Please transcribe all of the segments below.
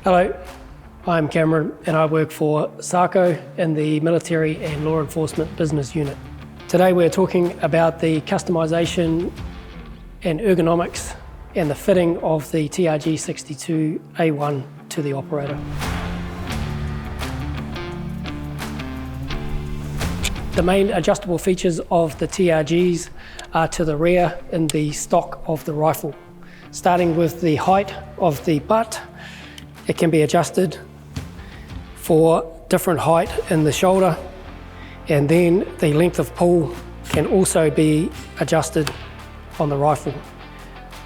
Hello, I'm Cameron and I work for SACO in the Military and Law Enforcement Business Unit. Today we're talking about the customisation and ergonomics and the fitting of the TRG62A1 to the operator. The main adjustable features of the TRGs are to the rear in the stock of the rifle. Starting with the height of the butt, it can be adjusted for different height in the shoulder, and then the length of pull can also be adjusted on the rifle.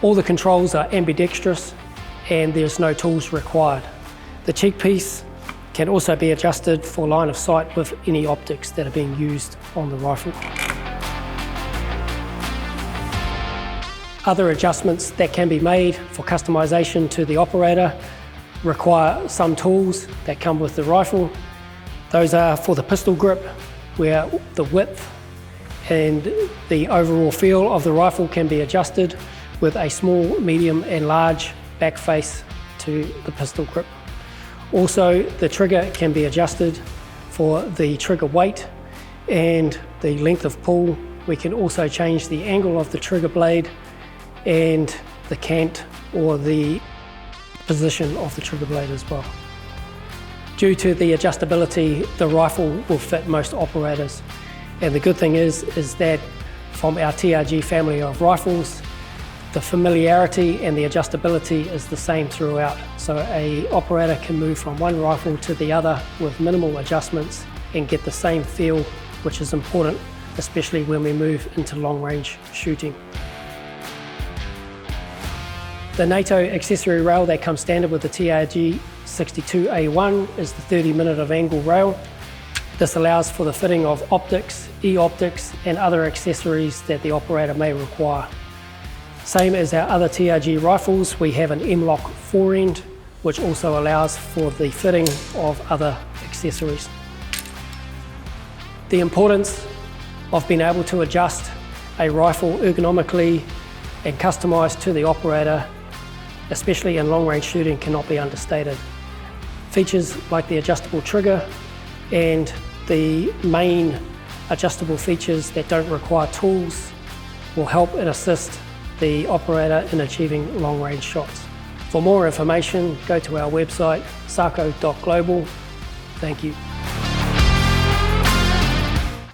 All the controls are ambidextrous and there's no tools required. The cheek piece can also be adjusted for line of sight with any optics that are being used on the rifle. Other adjustments that can be made for customization to the operator require some tools that come with the rifle. Those are for the pistol grip, where the width and the overall feel of the rifle can be adjusted with a small, medium and large back face to the pistol grip. Also, the trigger can be adjusted for the trigger weight and the length of pull. We can also change the angle of the trigger blade and the cant or the position of the trigger blade as well. Due to the adjustability, the rifle will fit most operators. And the good thing is that from our TRG family of rifles, the familiarity and the adjustability is the same throughout. So an operator can move from one rifle to the other with minimal adjustments and get the same feel, which is important, especially when we move into long range shooting. The NATO accessory rail that comes standard with the TRG62A1 is the 30mm of angle rail. This allows for the fitting of optics, e-optics and other accessories that the operator may require. Same as our other TRG rifles, we have an M-LOK forend, which also allows for the fitting of other accessories. The importance of being able to adjust a rifle ergonomically and customised to the operator, especially in long-range shooting, cannot be understated. Features like the adjustable trigger and the main adjustable features that don't require tools will help and assist the operator in achieving long-range shots. For more information, go to our website, saco.global. Thank you.